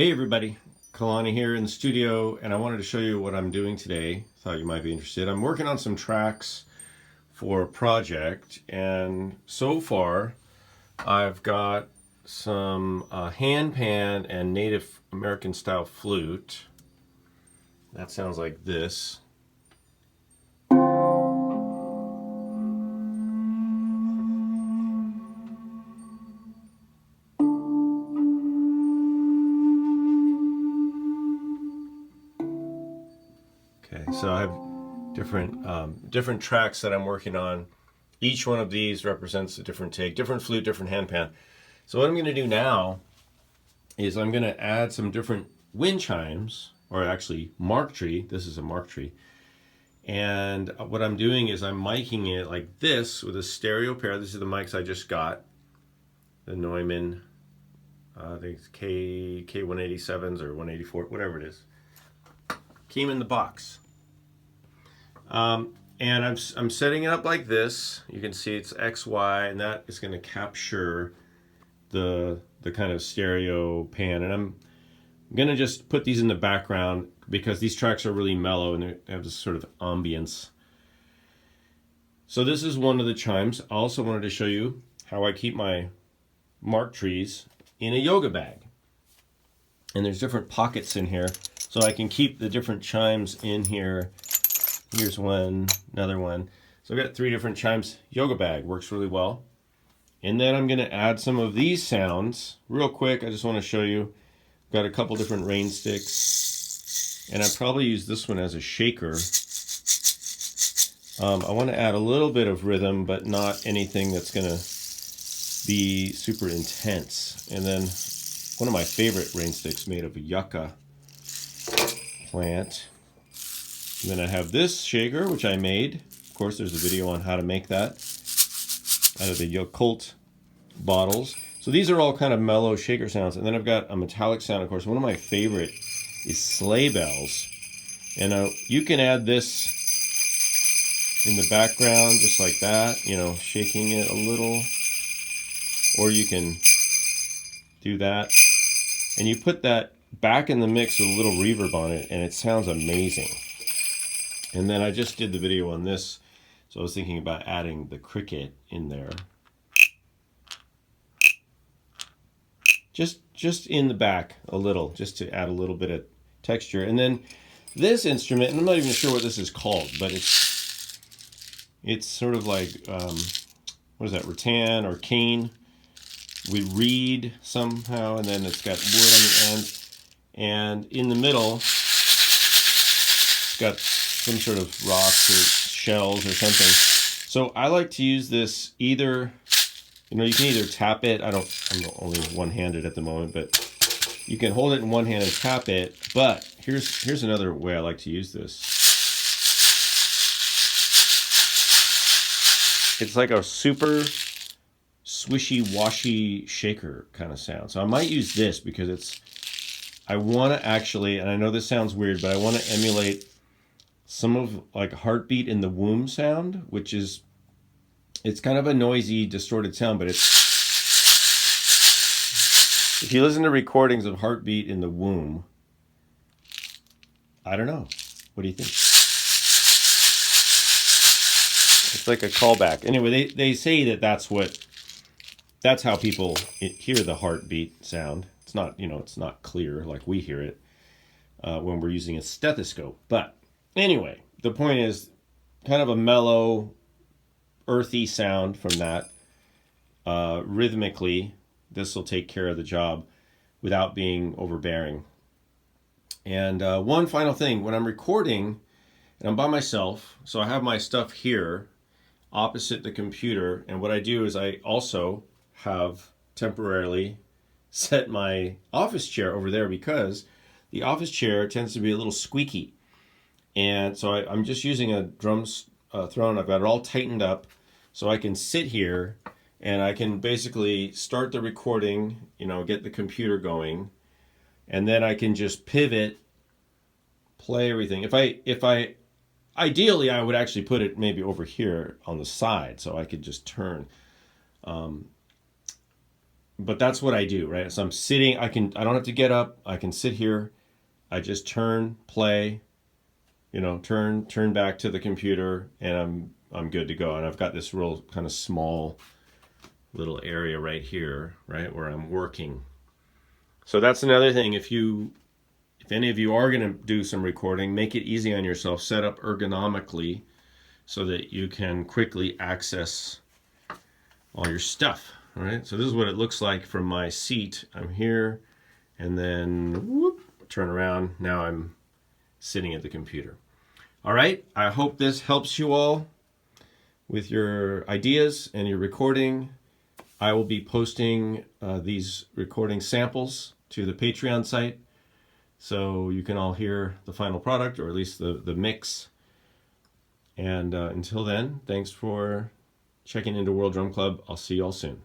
Hey everybody, Kalani here in the studio, and I wanted to show you what I'm doing today. Thought you might be interested. I'm working on some tracks for a project, and so far I've got some hand pan and Native American style flute. That sounds like this. Okay, so I have different tracks that I'm working on. Each one of these represents a different take, different flute, different hand pan. So what I'm going to do now is I'm going to add some different wind chimes, or actually mark tree. This is a mark tree. And what I'm doing is I'm miking it like this with a stereo pair. This is the mics I just got. The Neumann, I think it's K187s or 184, whatever it is. Came in the box. And I'm setting it up like this. You can see it's XY, and that is going to capture the kind of stereo pan. And I'm going to just put these in the background because these tracks are really mellow and they have this sort of ambience. So this is one of the chimes. I also wanted to show you how I keep my mark trees in a yoga bag. And there's different pockets in here, so I can keep the different chimes in here. Here's one, another one. So I've got 3 different chimes. Yoga bag works really well. And then I'm going to add some of these sounds real quick. I just want to show you. I've got a couple different rain sticks, and I probably use this one as a shaker. I want to add a little bit of rhythm, but not anything that's going to be super intense. And then one of my favorite rain sticks made of a yucca plant. And then I have this shaker, which I made. Of course, there's a video on how to make that out of the Yakult bottles. So these are all kind of mellow shaker sounds. And then I've got a metallic sound, of course. One of my favorite is sleigh bells. And you can add this in the background just like that, you know, shaking it a little. Or you can do that. And you put that back in the mix with a little reverb on it, and it sounds amazing. And then I just did the video on this, so I was thinking about adding the cricket in there. Just in the back a little, just to add a little bit of texture. And then this instrument, and I'm not even sure what this is called, but it's sort of like, what is that, rattan or cane. We reed somehow, and then it's got wood on the end. And in the middle, it's got some sort of rocks or shells or something. So I like to use this either, you know, you can either tap it. I'm only one-handed at the moment, but you can hold it in one hand and tap it. But here's another way I like to use this. It's like a super swishy-washy shaker kind of sound. So I might use this because I want to actually, and I know this sounds weird, but I want to emulate some of like heartbeat in the womb sound, which is, it's kind of a noisy, distorted sound, but if you listen to recordings of heartbeat in the womb, I don't know. What do you think? It's like a callback. Anyway, they say that's how people hear the heartbeat sound. It's not, you know, it's not clear like we hear it when we're using a stethoscope. But anyway, the point is kind of a mellow, earthy sound from that. Rhythmically, this will take care of the job without being overbearing. And one final thing, when I'm recording, and I'm by myself, so I have my stuff here opposite the computer, and what I do is I also have temporarily set my office chair over there because the office chair tends to be a little squeaky. And so I'm just using a drum throne. I've got it all tightened up so I can sit here and I can basically start the recording, you know, get the computer going, and then I can just pivot, play everything. If I ideally, I would actually put it maybe over here on the side so I could just turn. but that's what I do, right? So I'm sitting, I don't have to get up. I can sit here. I just turn, play, turn back to the computer, and I'm good to go. And I've got this real kind of small little area right here, right, where I'm working. So that's another thing. If any of you are going to do some recording, make it easy on yourself. Set up ergonomically so that you can quickly access all your stuff. All right, so this is what it looks like from my seat. I'm here, and then whoop, turn around. Now I'm sitting at the computer. All right, I hope this helps you all with your ideas and your recording. I will be posting these recording samples to the Patreon site, so you can all hear the final product, or at least the mix. And until then, thanks for checking into World Drum Club. I'll see you all soon.